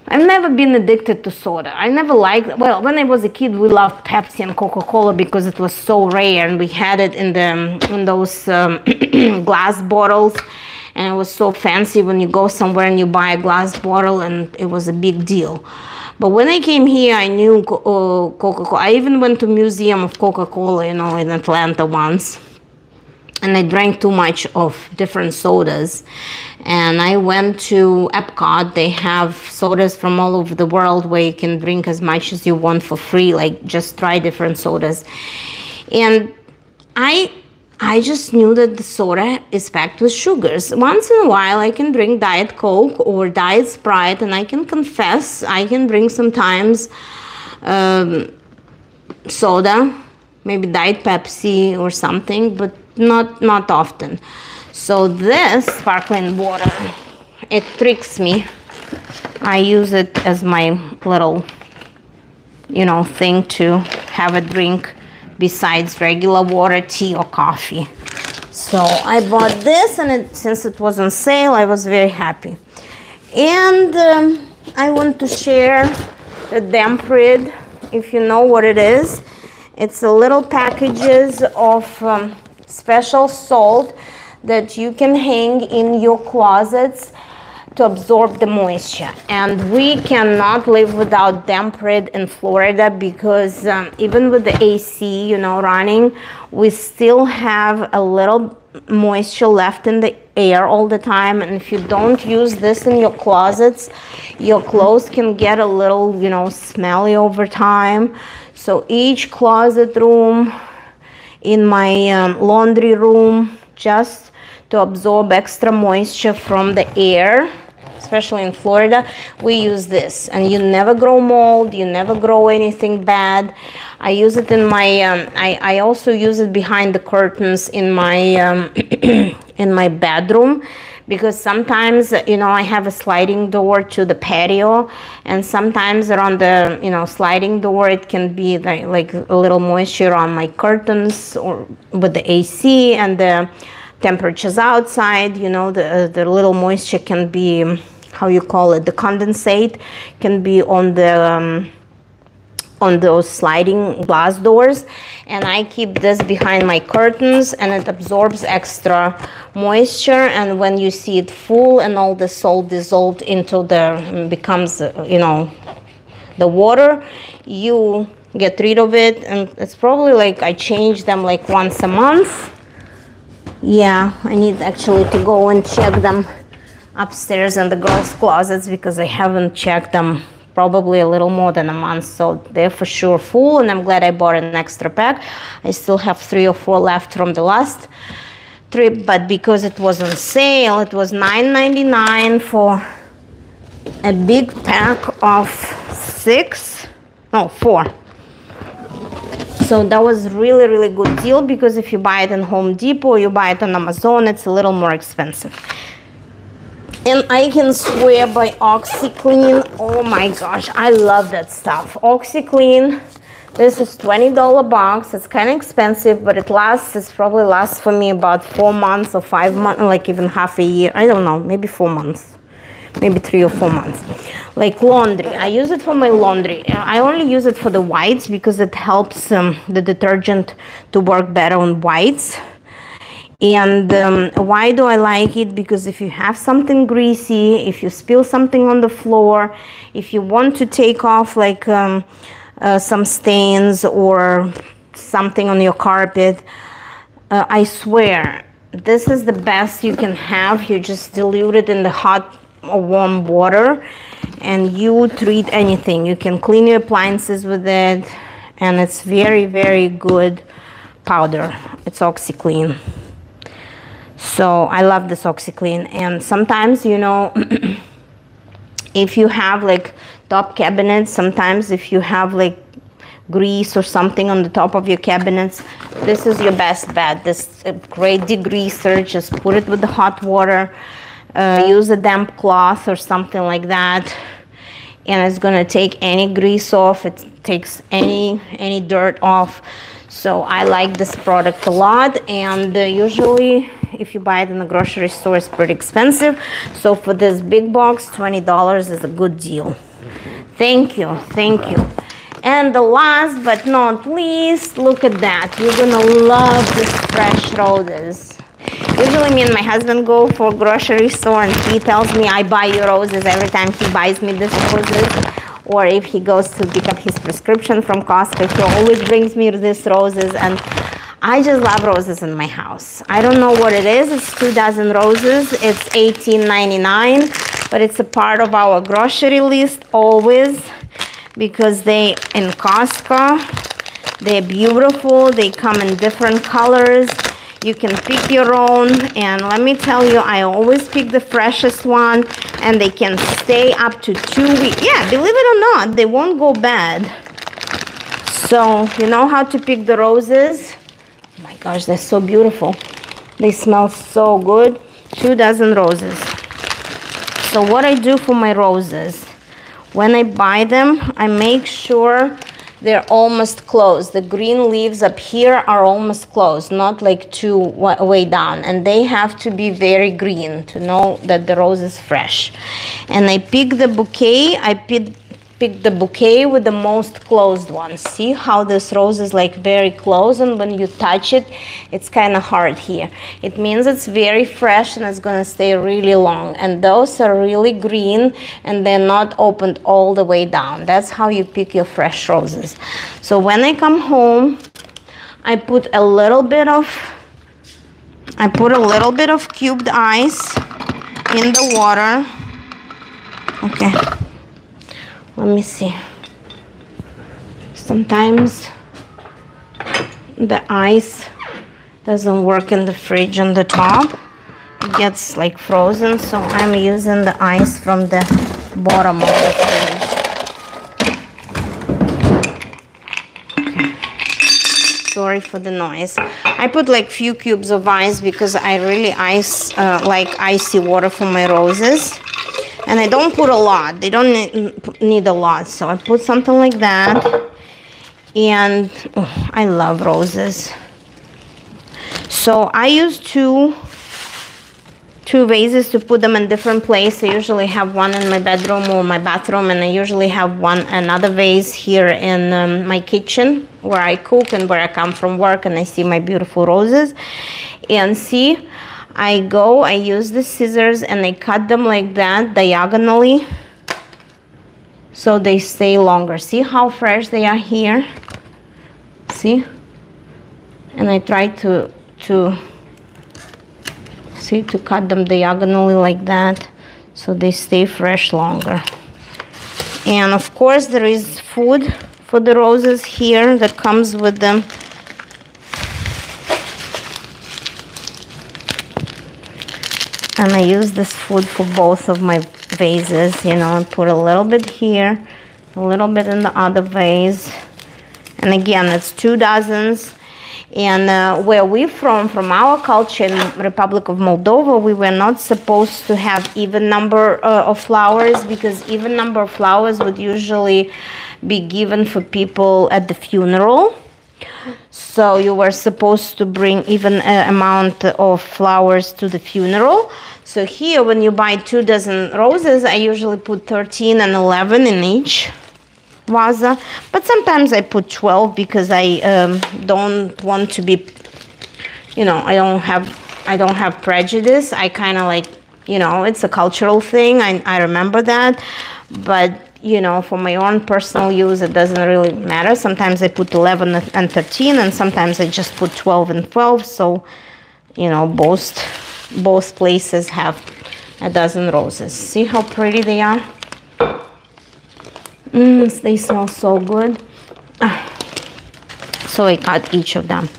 I've never been addicted to soda. I never liked, well, when I was a kid, we loved Pepsi and Coca-Cola because it was so rare, and we had it in those glass bottles, and it was so fancy when you go somewhere and you buy a glass bottle, and it was a big deal. But when I came here, I knew Coca-Cola. I even went to Museum of Coca-Cola, in Atlanta once. And I drank too much of different sodas. And I went to Epcot. They have sodas from all over the world where you can drink as much as you want for free. Like, just try different sodas. And I just knew that the soda is packed with sugars. Once in a while, I can drink Diet Coke or Diet Sprite, and I can confess, I can drink sometimes soda, maybe Diet Pepsi or something, but not often. So this sparkling water, it tricks me. I use it as my little, thing to have a drink besides regular water, tea, or coffee. So I bought this, and since it was on sale, I was very happy. And I want to share the damp rid, if you know what it is. It's a little packages of special salt that you can hang in your closets to absorb the moisture. And we cannot live without damp rid in Florida, because even with the AC, running, we still have a little moisture left in the air all the time. And if you don't use this in your closets, your clothes can get a little, smelly over time. So each closet room, in my laundry room, just to absorb extra moisture from the air, especially in Florida, we use this. And you never grow mold, you never grow anything bad. I use it in my, I also use it behind the curtains in my, in my bedroom, because sometimes, I have a sliding door to the patio, and sometimes around the, sliding door, it can be like a little moisture on my curtains, or with the AC and the temperatures outside, the little moisture can be, how you call it, the condensate can be on the on those sliding glass doors, and I keep this behind my curtains, and it absorbs extra moisture, and when you see it full and all the salt dissolved into the becomes the water, you get rid of it. And it's probably like I change them like once a month. Yeah, I need actually to go and check them upstairs in the girls' closets because I haven't checked them probably a little more than a month. So they're for sure full, and I'm glad I bought an extra pack. I still have 3 or 4 left from the last trip, but because it was on sale, it was $9.99 for a big pack of 4. So that was really good deal, because if you buy it in Home Depot or you buy it on Amazon, it's a little more expensive. And I can swear by Oxyclean. Oh my gosh, I love that stuff. Oxyclean, this is $20 box. It's kind of expensive, but it probably lasts for me about 4 months or 5 months, like even half a year. I don't know, maybe 4 months. Maybe 3 or 4 months. Like laundry, I use it for my laundry. I only use it for the whites because it helps the detergent to work better on whites. And why do I like it? Because if you have something greasy, if you spill something on the floor, if you want to take off like some stains or something on your carpet, I swear this is the best you can have. You just dilute it in the hot or warm water and you treat anything. You can clean your appliances with it, and it's very good powder. It's Oxyclean. So I love this Oxyclean. And sometimes, if you have like top cabinets, sometimes if you have like grease or something on the top of your cabinets, this is your best bet. This great degreaser. Just put it with the hot water, use a damp cloth or something like that, and it's gonna take any grease off. It takes any dirt off. So I like this product a lot, and usually if you buy it in the grocery store, it's pretty expensive. So for this big box, $20 is a good deal. Thank you. And the last but not least, look at that. You're gonna love this fresh roses. Usually me and my husband go for grocery store, and he tells me I buy you roses every time he buys me these roses. Or if he goes to pick up his prescription from Costco, he always brings me these roses. And I just love roses in my house. I don't know what it is. It's 2 dozen roses. It's $18.99, but it's a part of our grocery list always, because in Costco, they're beautiful. They come in different colors. You can pick your own, and let me tell you, I always pick the freshest one, and they can stay up to 2 weeks. Yeah, believe it or not, they won't go bad. So you know how to pick the roses. Oh my gosh, they're so beautiful. They smell so good. 2 dozen roses. So what I do for my roses, when I buy them, I make sure they're almost closed. The green leaves up here are almost closed, not like too way down. And they have to be very green to know that the rose is fresh. And I pick the bouquet. I pick the bouquet with the most closed ones. See how this rose is like very close, and when you touch it, it's kind of hard here. It means it's very fresh and it's gonna stay really long. And those are really green and they're not opened all the way down. That's how you pick your fresh roses. So when I come home, I put a little bit of cubed ice in the water. Okay. Let me see. Sometimes the ice doesn't work in the fridge on the top. It gets like frozen, so I'm using the ice from the bottom of the fridge. Okay. Sorry for the noise. I put like few cubes of ice because I really like icy water for my roses. And I don't put a lot. They don't need a lot. So I put something like that. And I love roses. So I use 2 two vases to put them in different places. I usually have one in my bedroom or my bathroom, and I usually have another vase here in my kitchen where I cook and where I come from work and I see my beautiful roses. And see, I use the scissors and I cut them like that diagonally so they stay longer. See how fresh they are here? See? And I try to cut them diagonally like that so they stay fresh longer. And of course there is food for the roses here that comes with them. And I use this food for both of my vases, you know, and put a little bit here, a little bit in the other vase. And again, it's 2 dozens. And where we're from our culture in Republic of Moldova, we were not supposed to have even number of flowers, because even number of flowers would usually be given for people at the funeral. So you were supposed to bring even amount of flowers to the funeral. So here, when you buy 2 dozen roses, I usually put 13 and 11 in each vase, but sometimes I put 12 because I don't want to be, you know, I don't have prejudice. I kind of like, you know, it's a cultural thing. I remember that, but you know, for my own personal use, it doesn't really matter. Sometimes I put 11 and 13, and sometimes I just put 12 and 12. So, you know, both places have a dozen roses. See how pretty they are? They smell so good. So I cut each of them.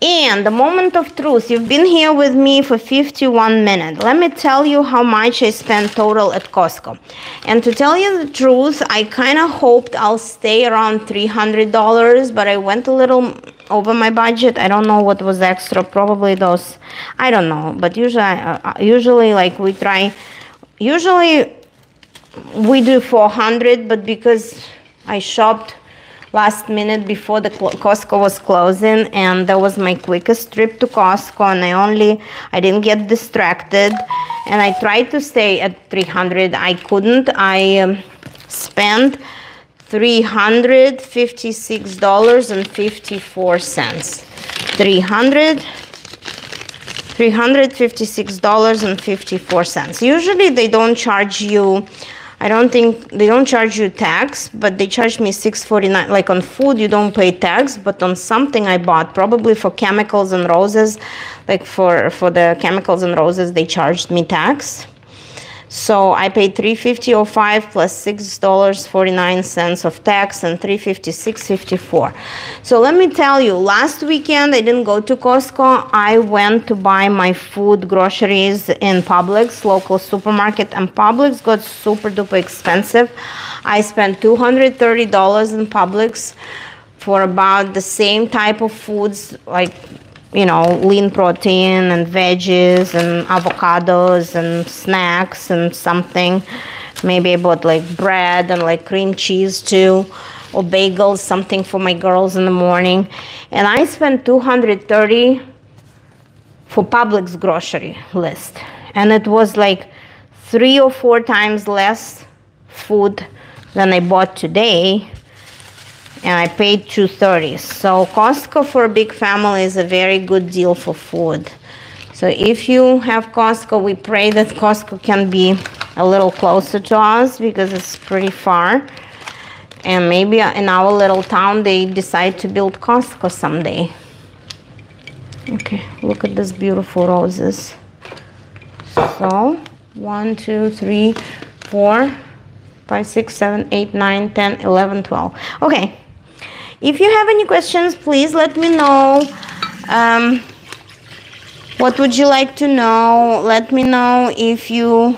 And the moment of truth, you've been here with me for 51 minutes. Let me tell you how much I spent total at Costco. And to tell you the truth, I kind of hoped I'll stay around $300, but I went a little over my budget. I don't know what was extra, probably those, I don't know. But usually like we try, usually we do 400, but because I shopped last minute before the Costco was closing, and that was my quickest trip to Costco, and I didn't get distracted, and I tried to stay at 300. I couldn't. I spent $356.54. $356.54. Usually they don't charge you, I don't think they don't charge you tax, but they charged me $6.49. Like on food, you don't pay tax, but on something I bought, probably for chemicals and roses, like for the chemicals and roses, they charged me tax. So I paid $350.05 plus $6.49 of tax and $356.54. So let me tell you, last weekend I didn't go to Costco. I went to buy my food, groceries in Publix, local supermarket, and Publix got super duper expensive. I spent $230 in Publix for about the same type of foods, like, you know, lean protein and veggies and avocados and snacks and something. Maybe I bought like bread and like cream cheese too, or bagels, something for my girls in the morning. And I spent $230 for Publix grocery list. And it was like 3 or 4 times less food than I bought today. And I paid $230. So Costco for a big family is a very good deal for food. So if you have Costco, we pray that Costco can be a little closer to us because it's pretty far. And maybe in our little town, they decide to build Costco someday. Okay, look at these beautiful roses. So 1, 2, 3, 4, 5, 6, 7, 8, 9, 10, 11, 12. Okay. If you have any questions, please let me know. What would you like to know? Let me know if you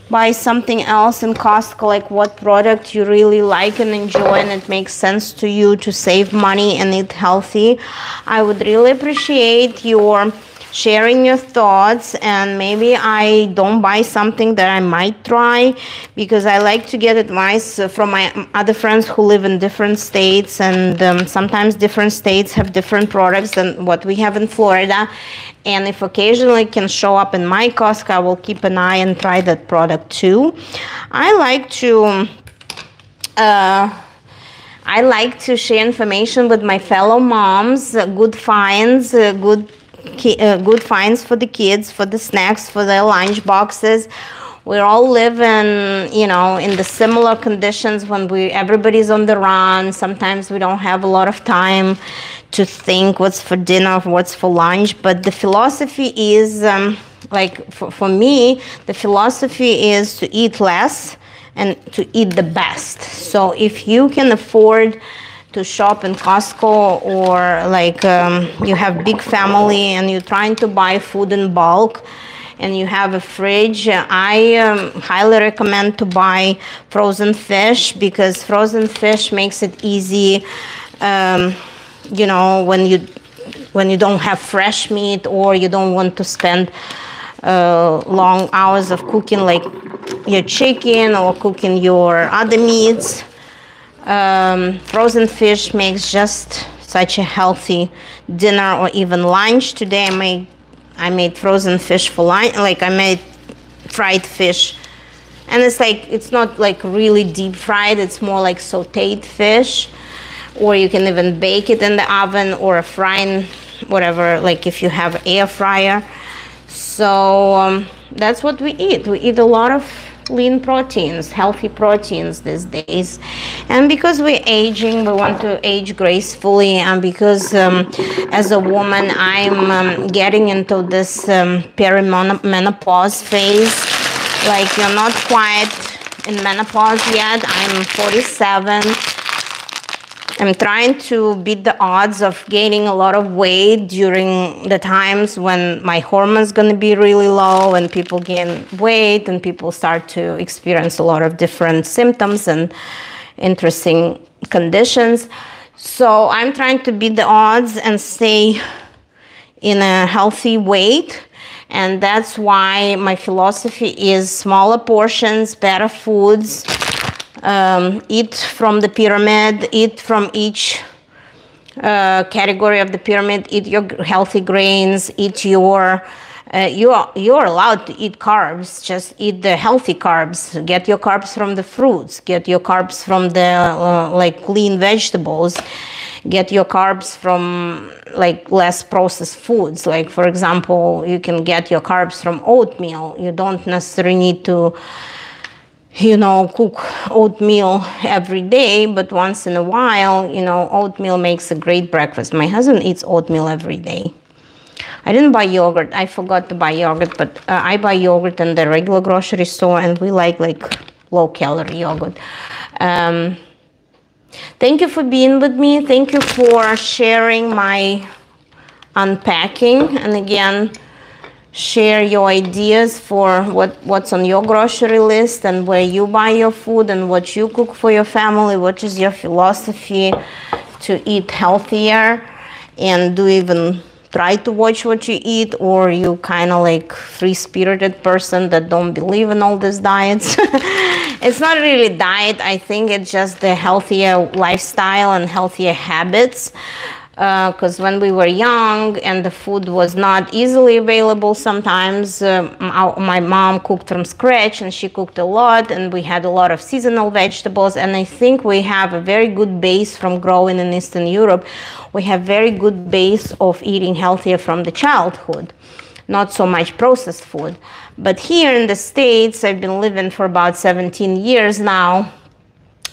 buy something else in Costco, like what product you really like and enjoy and it makes sense to you to save money and eat healthy. I would really appreciate your sharing your thoughts, and maybe I don't buy something that I might try, because I like to get advice from my other friends who live in different states, and sometimes different states have different products than what we have in Florida. And if occasionally it can show up in my Costco, I will keep an eye and try that product too. I like to share information with my fellow moms, good finds, good finds for the kids, for the snacks, for their lunch boxes. We all live in the similar conditions when everybody's on the run. Sometimes we don't have a lot of time to think what's for dinner, what's for lunch. But the philosophy is, for me, the philosophy is to eat less and to eat the best. So if you can afford to shop in Costco, or you have big family and you're trying to buy food in bulk and you have a fridge, I highly recommend to buy frozen fish, because frozen fish makes it easy, when you don't have fresh meat, or you don't want to spend long hours of cooking like your chicken or cooking your other meats. Frozen fish makes just such a healthy dinner or even lunch. Today I made frozen fish for lunch. I made fried fish, and it's not really deep fried. It's more like sauteed fish, or you can even bake it in the oven or a frying, whatever, if you have air fryer. So that's what we eat. We eat a lot of lean proteins, healthy proteins these days. And because we're aging, we want to age gracefully, and because as a woman I'm getting into this perimenopause phase. You're not quite in menopause yet. I'm 47. I'm trying to beat the odds of gaining a lot of weight during the times when my hormones going to be really low, and people gain weight and people start to experience a lot of different symptoms and interesting conditions. So I'm trying to beat the odds and stay in a healthy weight. And that's why my philosophy is smaller portions, better foods. Eat from the pyramid, eat from each category of the pyramid, eat your healthy grains, eat you're allowed to eat carbs, just eat the healthy carbs. Get your carbs from the fruits, get your carbs from the lean vegetables, get your carbs from less processed foods. For example, you can get your carbs from oatmeal. You don't necessarily need to cook oatmeal every day, but once in a while, oatmeal makes a great breakfast. My husband eats oatmeal every day. I didn't buy yogurt. I forgot to buy yogurt, but I buy yogurt in the regular grocery store, and we like low-calorie yogurt. Thank you for being with me. Thank you for sharing my unpacking. And again, share your ideas for what's on your grocery list and where you buy your food and what you cook for your family. What is your philosophy to eat healthier, and do you even try to watch what you eat, or you kind of free-spirited person that don't believe in all these diets? It's not really diet. I think it's just the healthier lifestyle and healthier habits. Because when we were young and the food was not easily available, sometimes my mom cooked from scratch, and she cooked a lot, and we had a lot of seasonal vegetables. And I think we have a very good base from growing in Eastern Europe. We have very good base of eating healthier from the childhood, not so much processed food. But here in the States, I've been living for about 17 years now.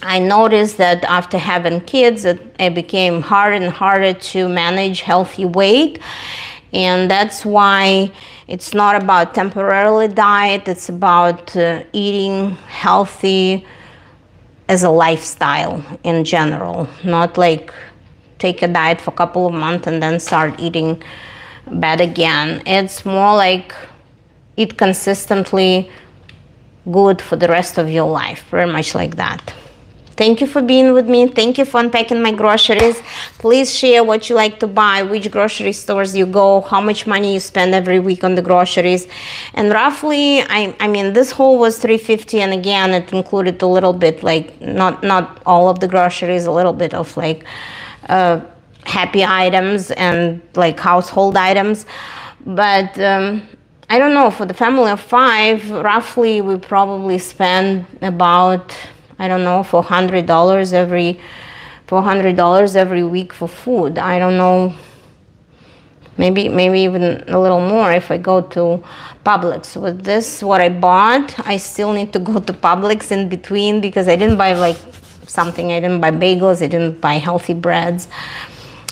I noticed that after having kids, it became harder and harder to manage healthy weight. And that's why it's not about temporarily diet. It's about eating healthy as a lifestyle in general. Not take a diet for a couple of months and then start eating bad again. It's more eat consistently good for the rest of your life. Very much like that. Thank you for being with me. Thank you for unpacking my groceries. Please share what you like to buy, which grocery stores you go, how much money you spend every week on the groceries. And roughly, I mean, this haul was $3.50, and again, it included a little bit, like not all of the groceries, a little bit of like happy items and like household items. But I don't know, for the family of 5, roughly we probably spend about, I don't know, $400 every week for food. I don't know, maybe even a little more if I go to Publix. With this, what I bought, I still need to go to Publix in between because I didn't buy like something. I didn't buy bagels. I didn't buy healthy breads.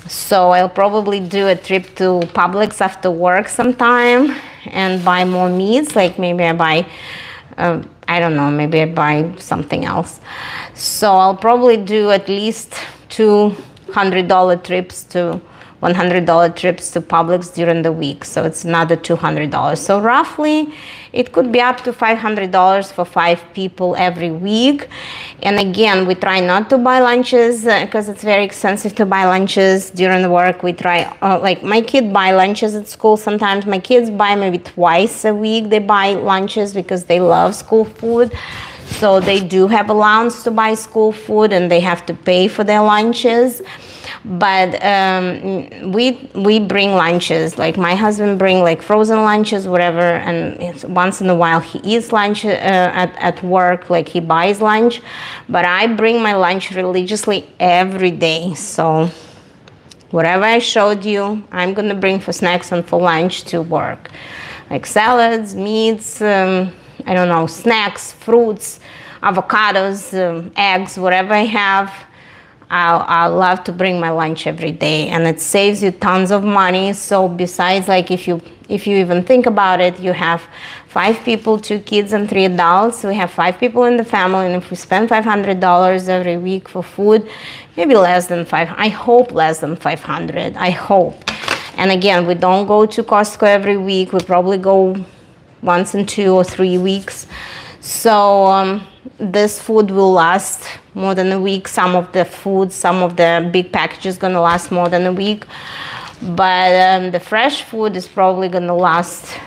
So I'll probably do a trip to Publix after work sometime and buy more meats. Like maybe I buy, I don't know, maybe I buy something else. So I'll probably do at least $200 trips to $100 trips to Publix during the week. So it's another $200. So roughly it could be up to $500 for 5 people every week. And again, we try not to buy lunches because it's very expensive to buy lunches during the work. We try, like my kid buy lunches at school sometimes. My kids buy maybe twice a week. They buy lunches because they love school food. So they do have allowance to buy school food and they have to pay for their lunches. But we bring lunches. Like my husband bring like frozen lunches, whatever, and once in a while he eats lunch at work, like he buys lunch. But I bring my lunch religiously every day. So whatever I showed you, I'm gonna bring for snacks and for lunch to work, like salads, meats, I don't know, snacks, fruits, avocados, eggs, whatever I have. I love to bring my lunch every day, and it saves you tons of money. So besides, like if you even think about it, you have 5 people, 2 kids and 3 adults. We have 5 people in the family, and if we spend $500 every week for food, maybe less than 5. I hope less than 500. I hope. And again, we don't go to Costco every week. We probably go once in 2 or 3 weeks. So this food will last more than a week. Some of the big packages gonna last more than a week. But the fresh food is probably gonna last.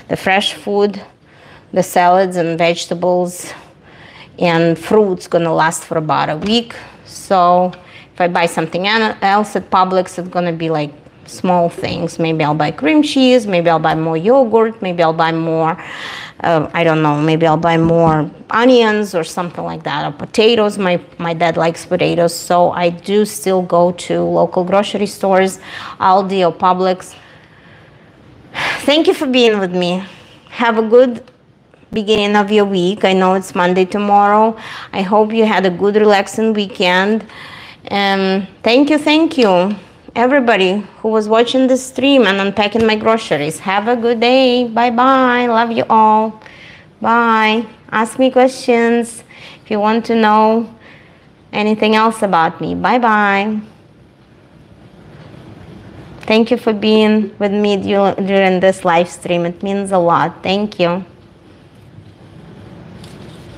The fresh food, the salads and vegetables and fruits gonna last for about a week. So if I buy something else at Publix, it's gonna be like small things. Maybe I'll buy cream cheese, maybe I'll buy more yogurt, maybe I'll buy more, I don't know, maybe I'll buy more onions or something like that, or potatoes. My dad likes potatoes, so I do still go to local grocery stores, Aldi or Publix. Thank you for being with me. Have a good beginning of your week. I know it's Monday tomorrow. I hope you had a good relaxing weekend. Thank you. Everybody who was watching this stream and unpacking my groceries. Have a good day. Bye-bye. Love you all. Bye. Ask me questions if you want to know anything else about me. Bye-bye. Thank you for being with me during this live stream. It means a lot. Thank you.